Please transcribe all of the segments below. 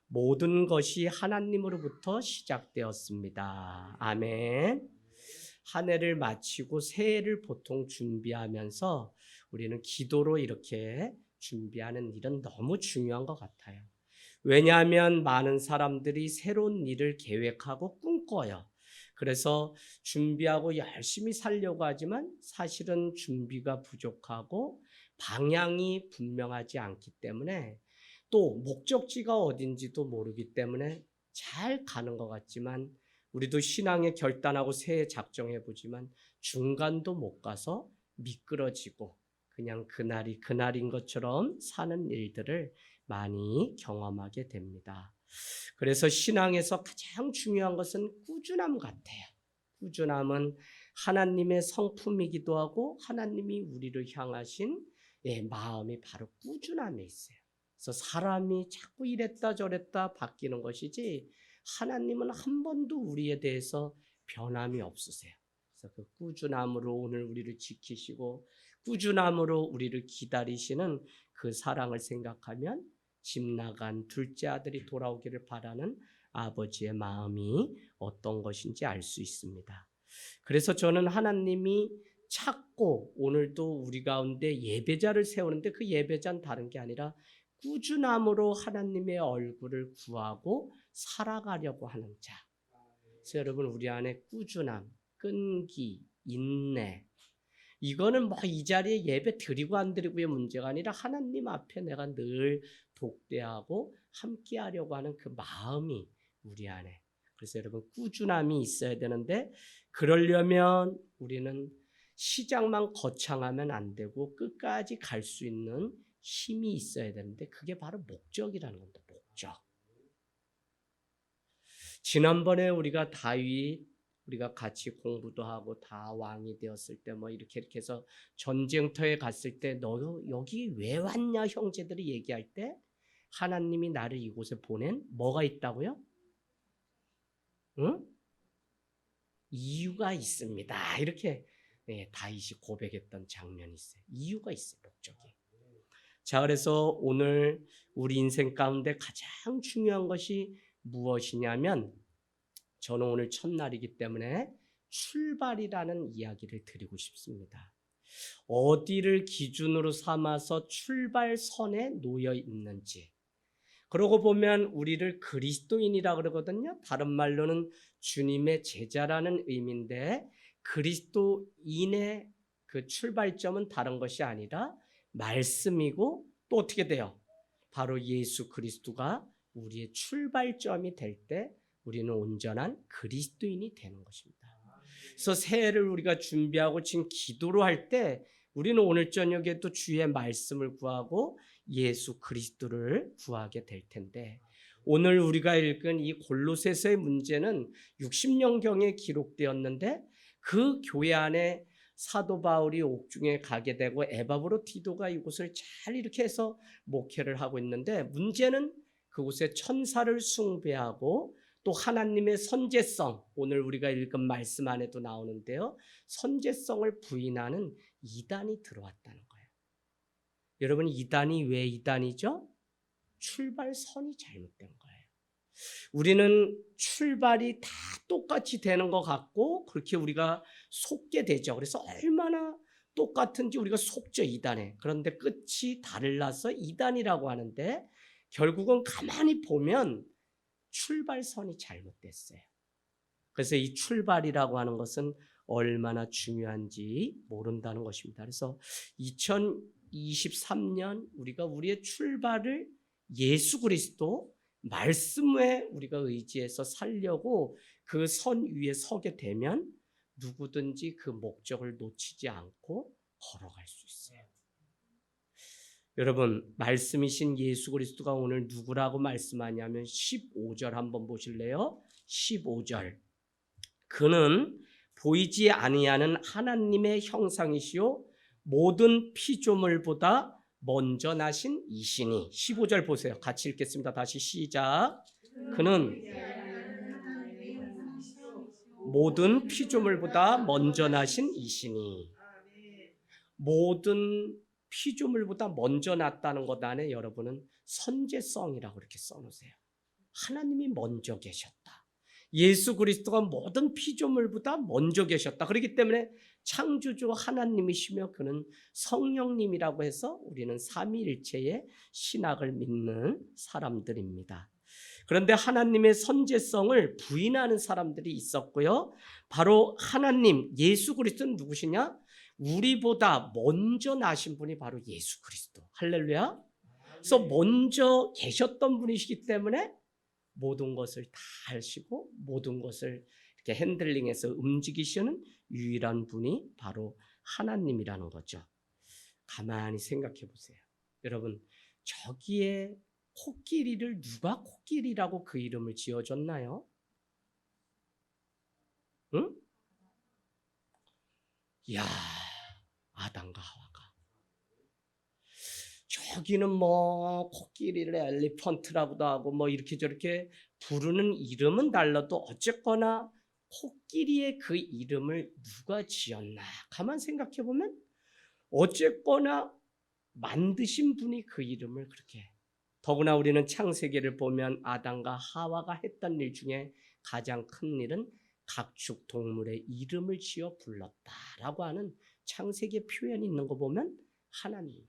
모든 것이 하나님으로부터 시작되었습니다. 아멘. 한 해를 마치고 새해를 보통 준비하면서 우리는 기도로 이렇게 준비하는 일은 너무 중요한 것 같아요. 왜냐하면 많은 사람들이 새로운 일을 계획하고 꿈꿔요. 그래서 준비하고 열심히 살려고 하지만 사실은 준비가 부족하고 방향이 분명하지 않기 때문에 또 목적지가 어딘지도 모르기 때문에 잘 가는 것 같지만 우리도 신앙에 결단하고 새해 작정해 보지만 중간도 못 가서 미끄러지고 그냥 그날이 그날인 것처럼 사는 일들을 많이 경험하게 됩니다. 그래서 신앙에서 가장 중요한 것은 꾸준함 같아요. 꾸준함은 하나님의 성품이기도 하고 하나님이 우리를 향하신 마음이 바로 꾸준함에 있어요. 그래서 사람이 자꾸 이랬다 저랬다 바뀌는 것이지 하나님은 한 번도 우리에 대해서 변함이 없으세요. 그래서 그 꾸준함으로 오늘 우리를 지키시고 꾸준함으로 우리를 기다리시는 그 사랑을 생각하면 집 나간 둘째 아들이 돌아오기를 바라는 아버지의 마음이 어떤 것인지 알 수 있습니다. 그래서 저는 하나님이 찾고 오늘도 우리 가운데 예배자를 세우는데 그 예배자는 다른 게 아니라 꾸준함으로 하나님의 얼굴을 구하고 살아가려고 하는 자. 그래서 여러분 우리 안에 꾸준함, 끈기, 인내 이거는 뭐 이 자리에 예배 드리고 안 드리고의 문제가 아니라 하나님 앞에 내가 늘 독대하고 함께하려고 하는 그 마음이 우리 안에. 그래서 여러분 꾸준함이 있어야 되는데 그러려면 우리는 시작만 거창하면 안 되고 끝까지 갈 수 있는 힘이 있어야 되는데 그게 바로 목적이라는 겁니다. 목적. 지난번에 우리가 같이 공부도 하고 다 왕이 되었을 때 뭐 이렇게 해서 전쟁터에 갔을 때 너 여기 왜 왔냐 형제들이 얘기할 때 하나님이 나를 이곳에 보낸 뭐가 있다고요? 응? 이유가 있습니다. 이렇게 다윗이 고백했던 장면이 있어요. 이유가 있어요. 목적이. 자, 그래서 오늘 우리 인생 가운데 가장 중요한 것이 무엇이냐면 저는 오늘 첫날이기 때문에 출발이라는 이야기를 드리고 싶습니다. 어디를 기준으로 삼아서 출발선에 놓여 있는지. 그러고 보면 우리를 그리스도인이라 그러거든요. 다른 말로는 주님의 제자라는 의미인데 그리스도인의 그 출발점은 다른 것이 아니라 말씀이고 또 어떻게 돼요? 바로 예수 그리스도가 우리의 출발점이 될 때 우리는 온전한 그리스도인이 되는 것입니다. 그래서 새해를 우리가 준비하고 지금 기도로 할 때 우리는 오늘 저녁에 또 주의 말씀을 구하고 예수 그리스도를 구하게 될 텐데 오늘 우리가 읽은 이 골로새서의 문제는 60년경에 기록되었는데 그 교회 안에 사도 바울이 옥중에 가게 되고 에바브로 디도가 이곳을 잘 이렇게 해서 목회를 하고 있는데 문제는 그곳에 천사를 숭배하고 또 하나님의 선제성, 오늘 우리가 읽은 말씀 안에도 나오는데요. 선제성을 부인하는 이단이 들어왔다는 거예요. 여러분 이단이 왜 이단이죠? 출발선이 잘못된 거예요. 우리는 출발이 다 똑같이 되는 것 같고 그렇게 우리가 속게 되죠. 그래서 얼마나 똑같은지 우리가 속죠, 이단에. 그런데 끝이 달라서 이단이라고 하는데 결국은 가만히 보면 출발선이 잘못됐어요. 그래서 이 출발이라고 하는 것은 얼마나 중요한지 모른다는 것입니다. 그래서 2023년 우리가 우리의 출발을 예수 그리스도 말씀에 우리가 의지해서 살려고 그 선 위에 서게 되면 누구든지 그 목적을 놓치지 않고 걸어갈 수 있어요. 여러분 말씀이신 예수 그리스도가 오늘 누구라고 말씀하냐면 15절 한번 보실래요? 15절 그는 보이지 아니하는 하나님의 형상이시요 모든 피조물보다 먼저 나신 이시니 15절 보세요. 같이 읽겠습니다. 다시 시작. 그는 모든 피조물보다 먼저 나신 이시니 모든 피조물보다 먼저 났다는 것 안에 여러분은 선제성이라고 이렇게 써놓으세요. 하나님이 먼저 계셨다. 예수 그리스도가 모든 피조물보다 먼저 계셨다. 그렇기 때문에 창조주 하나님이시며 그는 성령님이라고 해서 우리는 삼위일체의 신학을 믿는 사람들입니다. 그런데 하나님의 선제성을 부인하는 사람들이 있었고요. 바로 하나님, 예수 그리스도는 누구시냐? 우리보다 먼저 나신 분이 바로 예수 그리스도. 할렐루야. 그래서 먼저 계셨던 분이시기 때문에 모든 것을 다 하시고 모든 것을 이렇게 핸들링해서 움직이시는 유일한 분이 바로 하나님이라는 거죠. 가만히 생각해 보세요. 여러분, 저기에 코끼리를 누가 코끼리라고 그 이름을 지어줬나요? 응? 야, 아담과 하와가. 저기는 뭐 코끼리를 엘리펀트라고도 하고 뭐 이렇게 저렇게 부르는 이름은 달라도 어쨌거나 코끼리의 그 이름을 누가 지었나? 가만 생각해 보면 어쨌거나 만드신 분이 그 이름을 그렇게. 더구나 우리는 창세기를 보면 아담과 하와가 했던 일 중에 가장 큰 일은 각축 동물의 이름을 지어 불렀다라고 하는 창세기의 표현이 있는 거 보면 하나님.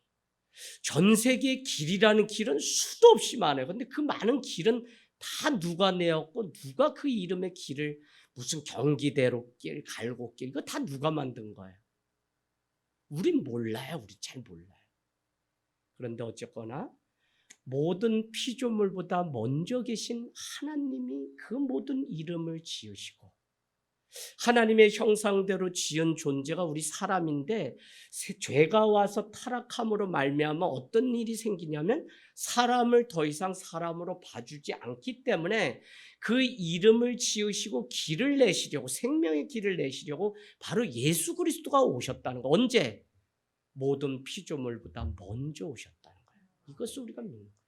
전 세계의 길이라는 길은 수도 없이 많아요. 근데 그 많은 길은 다 누가 내었고 누가 그 이름의 길을 무슨 경기대로길, 갈곡길 이거 다 누가 만든 거예요? 우린 몰라요. 우리 잘 몰라요. 그런데 어쨌거나 모든 피조물보다 먼저 계신 하나님이 그 모든 이름을 지으시고 하나님의 형상대로 지은 존재가 우리 사람인데 죄가 와서 타락함으로 말미암아 어떤 일이 생기냐면 사람을 더 이상 사람으로 봐주지 않기 때문에 그 이름을 지으시고 길을 내시려고 생명의 길을 내시려고 바로 예수 그리스도가 오셨다는 거. 언제? 모든 피조물보다 먼저 오셨다는 거예요. 이것을 우리가 믿는 거예요.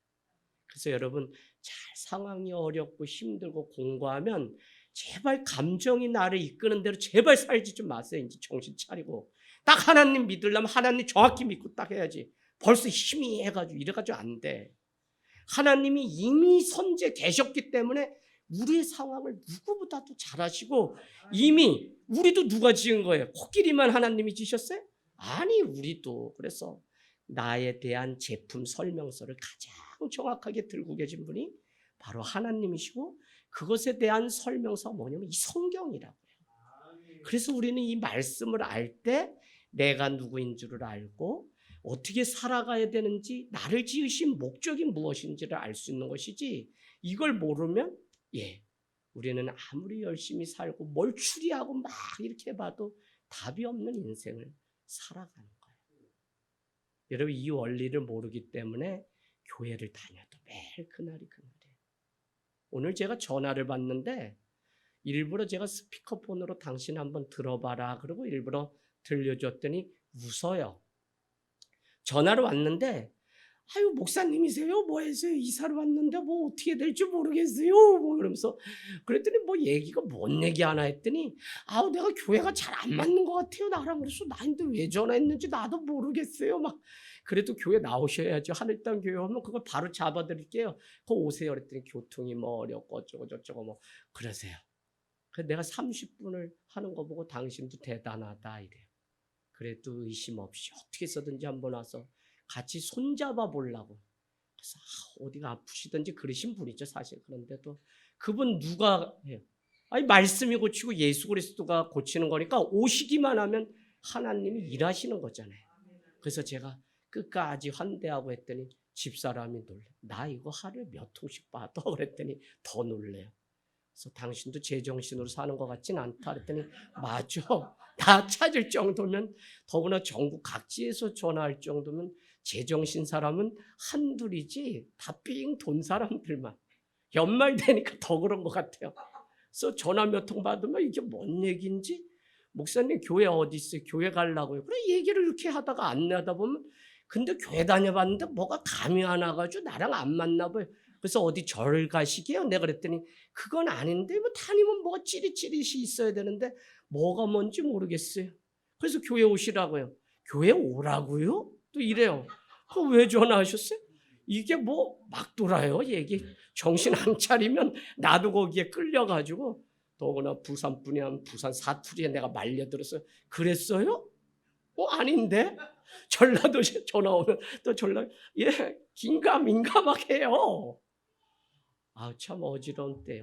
그래서 여러분 잘 상황이 어렵고 힘들고 공고하면 제발 감정이 나를 이끄는 대로 제발 살지 좀 마세요. 이제 정신 차리고 딱 하나님 믿으려면 하나님 정확히 믿고 딱 해야지. 벌써 힘이 해가지고 이래가지고 안 돼. 하나님이 이미 선제 되셨기 때문에 우리의 상황을 누구보다도 잘 아시고 이미 우리도 누가 지은 거예요? 코끼리만 하나님이 지셨어요? 아니 우리도. 그래서 나에 대한 제품 설명서를 가장 정확하게 들고 계신 분이 바로 하나님이시고 그것에 대한 설명서가 뭐냐면 이 성경이라고요. 그래서 우리는 이 말씀을 알 때 내가 누구인 줄을 알고 어떻게 살아가야 되는지 나를 지으신 목적이 무엇인지를 알 수 있는 것이지 이걸 모르면 우리는 아무리 열심히 살고 뭘 추리하고 막 이렇게 봐도 답이 없는 인생을 살아가는 거예요. 여러분 이 원리를 모르기 때문에 교회를 다녀도 매일 그날이 그날이에요. 오늘 제가 전화를 받는데 일부러 제가 스피커폰으로 당신 한번 들어봐라 그러고 일부러 들려줬더니 웃어요. 전화로 왔는데 아유 목사님이세요? 뭐 해서요? 이사를 왔는데 뭐 어떻게 될지 모르겠어요. 뭐 그러면서 그랬더니 뭐 얘기가 뭔 얘기 하나 했더니 아우 내가 교회가 잘 안 맞는 것 같아요. 나랑 그래서 나한테 왜 전화했는지 나도 모르겠어요. 막 그래도 교회 나오셔야죠. 하늘땅 교회 오면 그걸 바로 잡아드릴게요. 그거 오세요. 그랬더니 교통이 뭐 어렵고 어쩌고 저쩌고 뭐 그러세요. 그래서 내가 30분을 하는 거 보고 당신도 대단하다 이래요. 그래도 의심 없이 어떻게 해서든지 한번 와서 같이 손잡아 보려고. 그래서 어디가 아프시든지 그러신 분이죠 사실. 그런데도 그분 누가 해요? 아니 말씀이 고치고 예수 그리스도가 고치는 거니까 오시기만 하면 하나님이 일하시는 거잖아요. 그래서 제가 끝까지 환대하고 했더니 집사람이 놀래. 나 이거 하루에 몇 통씩 받아? 그랬더니 더 놀래요. 그래서 당신도 제정신으로 사는 것 같진 않다 그랬더니 맞아. 다 찾을 정도면 더구나 전국 각지에서 전화할 정도면 제정신 사람은 한둘이지 다 삥 돈 사람들만. 연말 되니까 더 그런 것 같아요. 그래서 전화 몇 통 받으면 이게 뭔 얘기인지 목사님 교회 어디 있어요? 교회 가려고요. 그래 얘기를 이렇게 하다가 안내하다 보면 근데 교회 다녀봤는데 뭐가 감이 안 와가지고 나랑 안 맞나 봐요. 그래서 어디 절 가시게요? 내가 그랬더니 그건 아닌데 뭐 다니면 뭐가 찌릿찌릿이 있어야 되는데 뭐가 뭔지 모르겠어요. 그래서 교회 오시라고요. 교회 오라고요? 또 이래요. 왜 전화하셨어요? 이게 뭐 막 돌아요. 얘기 정신 안 차리면 나도 거기에 끌려가지고 더구나 부산 분이 한 부산 사투리에 내가 말려들어서 그랬어요? 아닌데? 전라도 전화 오면 또 예, 긴가민가 막 해요. 참 어지러운 때.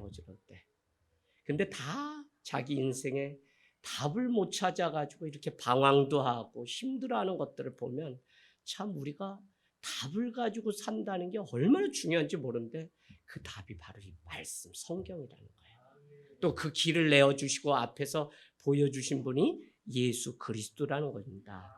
근데 다 자기 인생에 답을 못 찾아가지고 이렇게 방황도 하고 힘들어하는 것들을 보면 참 우리가 답을 가지고 산다는 게 얼마나 중요한지 모르는데 그 답이 바로 이 말씀, 성경이라는 거예요. 또 그 길을 내어주시고 앞에서 보여주신 분이 예수 그리스도라는 겁니다.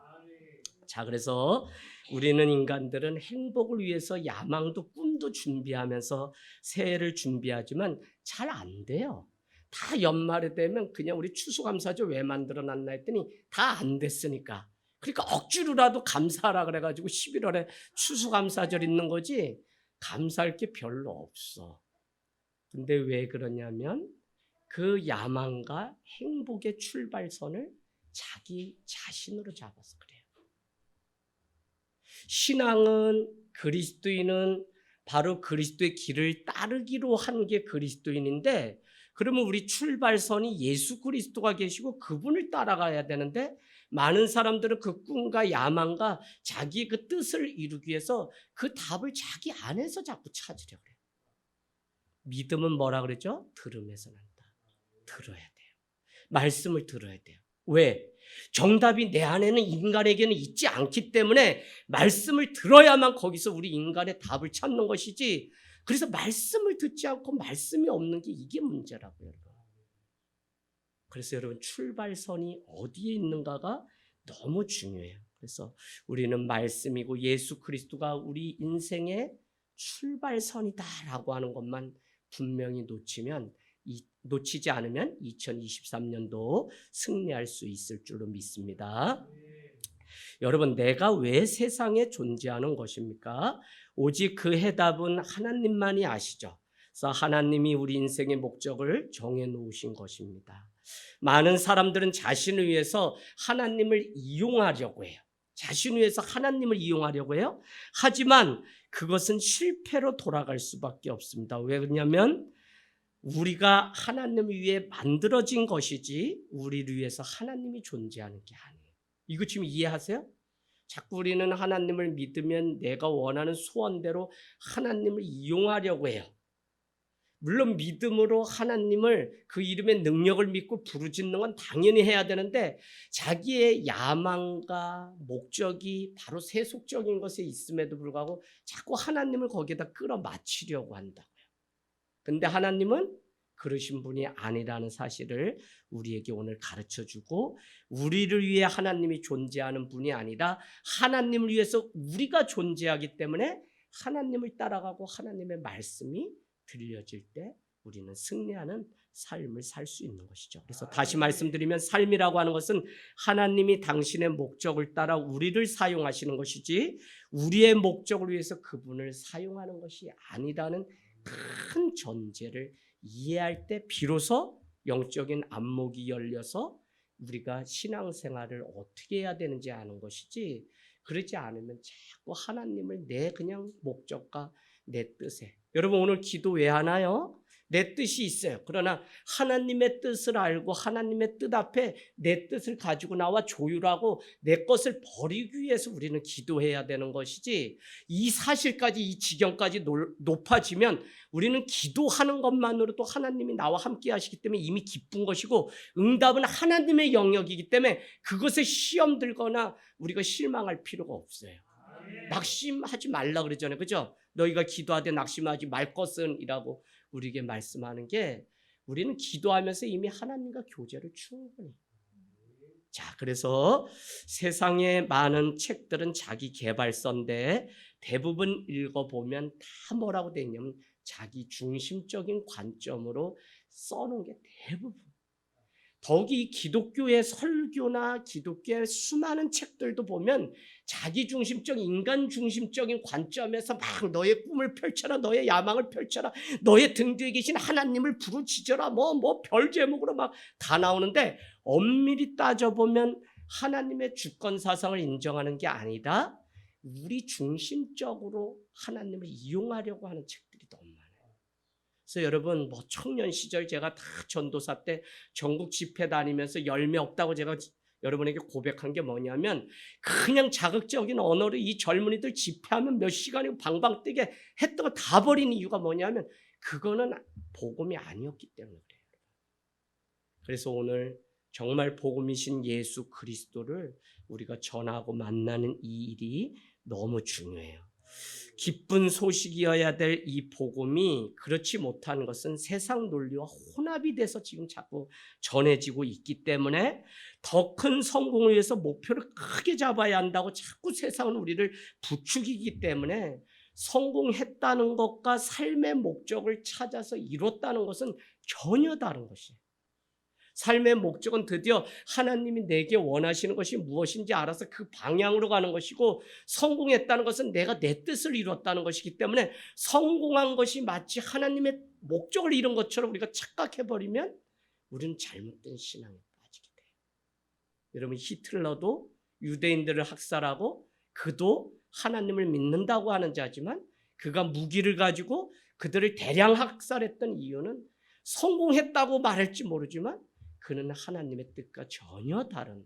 자, 그래서 우리는 인간들은 행복을 위해서 야망도 꿈도 준비하면서 새해를 준비하지만 잘 안 돼요. 다 연말에 되면 그냥 우리 추수감사절 왜 만들어놨나 했더니 다 안 됐으니까. 그러니까 억지로라도 감사하라 그래가지고 11월에 추수감사절 있는 거지 감사할 게 별로 없어. 근데 왜 그러냐면 그 야망과 행복의 출발선을 자기 자신으로 잡아서 그래요. 신앙은 그리스도인은 바로 그리스도의 길을 따르기로 한 게 그리스도인인데 그러면 우리 출발선이 예수 그리스도가 계시고 그분을 따라가야 되는데 많은 사람들은 그 꿈과 야망과 자기의 그 뜻을 이루기 위해서 그 답을 자기 안에서 자꾸 찾으려고 해요. 믿음은 뭐라 그러죠? 들음에서 난다. 들어야 돼요. 말씀을 들어야 돼요. 왜? 정답이 내 안에는 인간에게는 있지 않기 때문에 말씀을 들어야만 거기서 우리 인간의 답을 찾는 것이지 그래서 말씀을 듣지 않고 말씀이 없는 게 이게 문제라고요. 여러분. 그래서 여러분 출발선이 어디에 있는가가 너무 중요해요. 그래서 우리는 말씀이고 예수 그리스도가 우리 인생의 출발선이다라고 하는 것만 분명히 놓치지 않으면 2023년도 승리할 수 있을 줄로 믿습니다. 여러분, 내가 왜 세상에 존재하는 것입니까? 오직 그 해답은 하나님만이 아시죠. 그래서 하나님이 우리 인생의 목적을 정해놓으신 것입니다. 많은 사람들은 자신을 위해서 하나님을 이용하려고 해요. 자신을 위해서 하나님을 이용하려고 해요. 하지만 그것은 실패로 돌아갈 수밖에 없습니다. 왜 그러냐면 우리가 하나님을 위해 만들어진 것이지 우리를 위해서 하나님이 존재하는 게 아니에요. 이거 지금 이해하세요? 자꾸 우리는 하나님을 믿으면 내가 원하는 소원대로 하나님을 이용하려고 해요. 물론 믿음으로 하나님을 그 이름의 능력을 믿고 부르짖는 건 당연히 해야 되는데 자기의 야망과 목적이 바로 세속적인 것에 있음에도 불구하고 자꾸 하나님을 거기에다 끌어맞추려고 한다고요. 근데 하나님은 그러신 분이 아니라는 사실을 우리에게 오늘 가르쳐주고 우리를 위해 하나님이 존재하는 분이 아니라 하나님을 위해서 우리가 존재하기 때문에 하나님을 따라가고 하나님의 말씀이 들려질 때 우리는 승리하는 삶을 살 수 있는 것이죠. 그래서 다시 말씀드리면 삶이라고 하는 것은 하나님이 당신의 목적을 따라 우리를 사용하시는 것이지 우리의 목적을 위해서 그분을 사용하는 것이 아니라는 큰 전제를 이해할 때 비로소 영적인 안목이 열려서 우리가 신앙생활을 어떻게 해야 되는지 아는 것이지 그러지 않으면 자꾸 하나님을 내 그냥 목적과 내 뜻에 여러분 오늘 기도 왜 하나요? 내 뜻이 있어요. 그러나 하나님의 뜻을 알고 하나님의 뜻 앞에 내 뜻을 가지고 나와 조율하고 내 것을 버리기 위해서 우리는 기도해야 되는 것이지 이 사실까지 이 지경까지 높아지면 우리는 기도하는 것만으로도 하나님이 나와 함께 하시기 때문에 이미 기쁜 것이고 응답은 하나님의 영역이기 때문에 그것에 시험 들거나 우리가 실망할 필요가 없어요. 낙심하지 말라 그러잖아요. 그죠? 너희가 기도하되 낙심하지 말 것은 이라고 우리에게 말씀하는 게 우리는 기도하면서 이미 하나님과 교제를 충분히. 자, 그래서 세상의 많은 책들은 자기 개발서인데 대부분 읽어보면 다 뭐라고 되어 있냐면 자기 중심적인 관점으로 써놓은 게 대부분. 더욱이 기독교의 설교나 기독교의 수많은 책들도 보면 자기 중심적 인간 중심적인 관점에서 막 너의 꿈을 펼쳐라 너의 야망을 펼쳐라 너의 등 뒤에 계신 하나님을 부르짖어라 뭐 별 제목으로 막 다 나오는데 엄밀히 따져보면 하나님의 주권 사상을 인정하는 게 아니다 우리 중심적으로 하나님을 이용하려고 하는 책들이 너무 많아요. 그래서 여러분 뭐 청년 시절 제가 다 전도사 때 전국 집회 다니면서 열매 없다고 제가 여러분에게 고백한 게 뭐냐면 그냥 자극적인 언어로 이 젊은이들 집회하면 몇 시간이고 방방 뜨게 했던 거 다 버린 이유가 뭐냐면 그거는 복음이 아니었기 때문에 그래요. 그래서 오늘 정말 복음이신 예수 그리스도를 우리가 전하고 만나는 이 일이 너무 중요해요. 기쁜 소식이어야 될 이 복음이 그렇지 못한 것은 세상 논리와 혼합이 돼서 지금 자꾸 전해지고 있기 때문에 더 큰 성공을 위해서 목표를 크게 잡아야 한다고 자꾸 세상은 우리를 부추기기 때문에 성공했다는 것과 삶의 목적을 찾아서 이뤘다는 것은 전혀 다른 것이에요. 삶의 목적은 드디어 하나님이 내게 원하시는 것이 무엇인지 알아서 그 방향으로 가는 것이고, 성공했다는 것은 내가 내 뜻을 이뤘다는 것이기 때문에 성공한 것이 마치 하나님의 목적을 이룬 것처럼 우리가 착각해버리면 우리는 잘못된 신앙에 빠지게 돼요. 여러분, 히틀러도 유대인들을 학살하고 그도 하나님을 믿는다고 하는 자지만 그가 무기를 가지고 그들을 대량 학살했던 이유는 성공했다고 말할지 모르지만 그는 하나님의 뜻과 전혀 다른,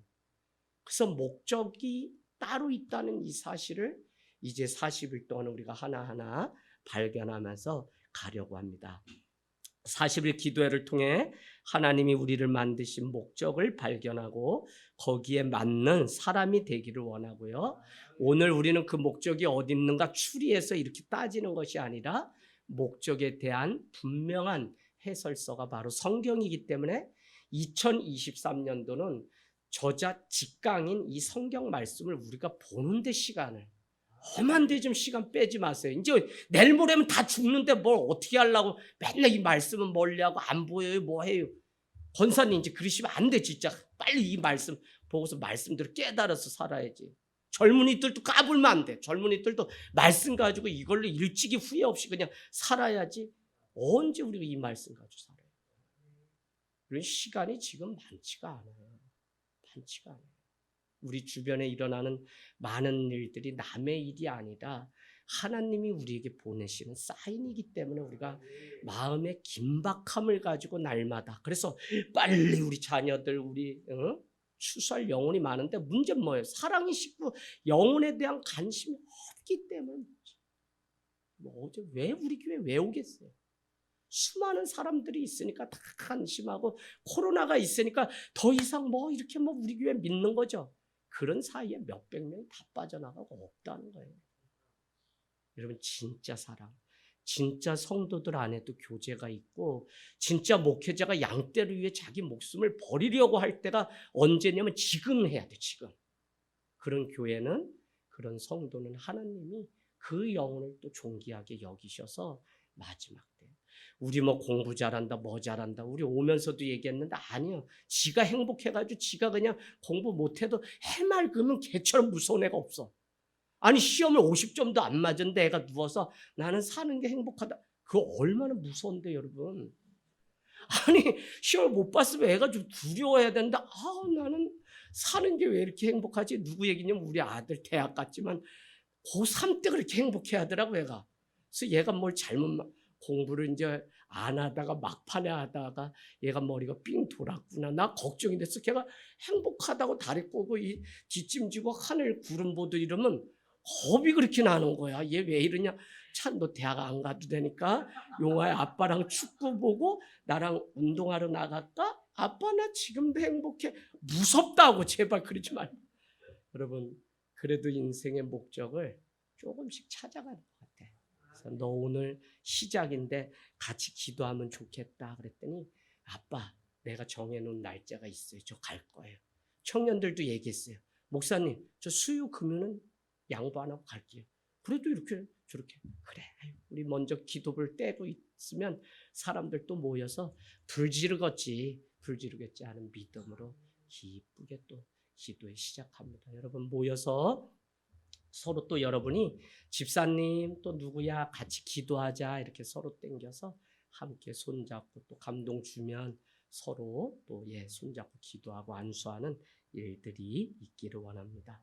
그래서 목적이 따로 있다는 이 사실을 이제 40일 동안 우리가 하나하나 발견하면서 가려고 합니다. 40일 기도회를 통해 하나님이 우리를 만드신 목적을 발견하고 거기에 맞는 사람이 되기를 원하고요. 오늘 우리는 그 목적이 어디 있는가 추리해서 이렇게 따지는 것이 아니라 목적에 대한 분명한 해설서가 바로 성경이기 때문에 2023년도는 저자 직강인 이 성경 말씀을 우리가 보는데 시간을, 험한데 좀 시간 빼지 마세요. 이제 내일 모레면 다 죽는데 뭘 어떻게 하려고 맨날 이 말씀은 멀리하고 안 보여요, 뭐 해요. 권사님 이제 그러시면 안 돼. 진짜 빨리 이 말씀 보고서 말씀대로 깨달아서 살아야지. 젊은이들도 까불면 안 돼. 젊은이들도 말씀 가지고 이걸로 일찍이 후회 없이 그냥 살아야지. 언제 우리가 이 말씀 가지고 살아요? 그런 시간이 지금 많지가 않아요. 많지가 않아요. 우리 주변에 일어나는 많은 일들이 남의 일이 아니라 하나님이 우리에게 보내시는 사인이기 때문에 우리가 마음의 긴박함을 가지고 날마다, 그래서 빨리 우리 자녀들 우리 추수할 영혼이 많은데 문제는 뭐예요? 사랑이 식고 영혼에 대한 관심이 없기 때문에. 뭐 어제 왜 우리 교회 왜 오겠어요? 수많은 사람들이 있으니까 다 관심하고 코로나가 있으니까 더 이상 뭐 이렇게 뭐 우리 교회 믿는 거죠. 그런 사이에 몇백 명이 다 빠져나가고 없다는 거예요. 여러분, 진짜 사랑, 진짜 성도들 안에도 교제가 있고 진짜 목회자가 양떼를 위해 자기 목숨을 버리려고 할 때가 언제냐면 지금 해야 돼. 지금. 그런 교회는, 그런 성도는 하나님이 그 영혼을 또 존귀하게 여기셔서 마지막 때 우리 뭐 공부 잘한다 뭐 잘한다 우리 오면서도 얘기했는데 아니요. 지가 행복해가지고 지가 그냥 공부 못해도 해맑으면 개처럼 무서운 애가 없어. 아니 시험을 50점도 안 맞은데 애가 누워서 나는 사는 게 행복하다. 그거 얼마나 무서운데 여러분. 아니 시험을 못 봤으면 애가 좀 두려워해야 된다. 나는 사는 게 왜 이렇게 행복하지? 누구 얘기냐면 우리 아들 대학 갔지만 고3 때 그렇게 행복해 하더라고 얘가. 그래서 얘가 뭘 잘못 공부를 이제 안 하다가 막판에 하다가 얘가 머리가 삥 돌았구나. 나 걱정이 됐어. 걔가 행복하다고 다리 꼬고 이 뒷짐지고 하늘 구름 보도 이러면 겁이 그렇게 나는 거야. 얘 왜 이러냐. 참 너 대학 안 가도 되니까 용화야 아빠랑 축구 보고 나랑 운동하러 나갈까? 아빠 나 지금도 행복해. 무섭다고. 제발 그러지 말고. 여러분, 그래도 인생의 목적을 조금씩 찾아가는 것 같아. 그래서 너 오늘 시작인데 같이 기도하면 좋겠다 그랬더니 아빠 내가 정해놓은 날짜가 있어요. 저 갈 거예요. 청년들도 얘기했어요. 목사님 저 수요 금요는 양보 안 하고 갈게요. 그래도 이렇게 저렇게 그래 우리 먼저 기도를 떼고 있으면 사람들 또 모여서 불 지르겠지 하는 믿음으로 기쁘게 또 기도에 시작합니다. 여러분 모여서 서로 또 여러분이 집사님 또 누구야 같이 기도하자 이렇게 서로 땡겨서 함께 손잡고 또 감동 주면 서로 또 손잡고 기도하고 안수하는 일들이 있기를 원합니다.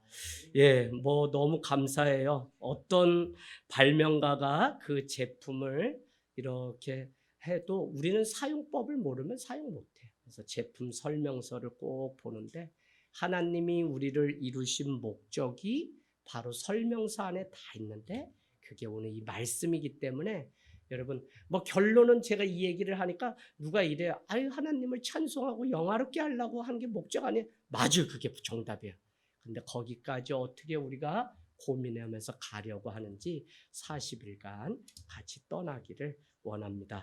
예, 뭐 너무 감사해요. 어떤 발명가가 그 제품을 이렇게 해도 우리는 사용법을 모르면 사용 못해요. 그래서 제품 설명서를 꼭 보는데 하나님이 우리를 이루신 목적이 바로 설명서 안에 다 있는데 그게 오늘 이 말씀이기 때문에 여러분 뭐 결론은 제가 이 얘기를 하니까 누가 이래요. 아유 하나님을 찬송하고 영화롭게 하려고 한 게 목적 아니에요. 맞아요. 그게 정답이에요. 근데 거기까지 어떻게 우리가 고민하면서 가려고 하는지 40일간 같이 떠나기를 원합니다.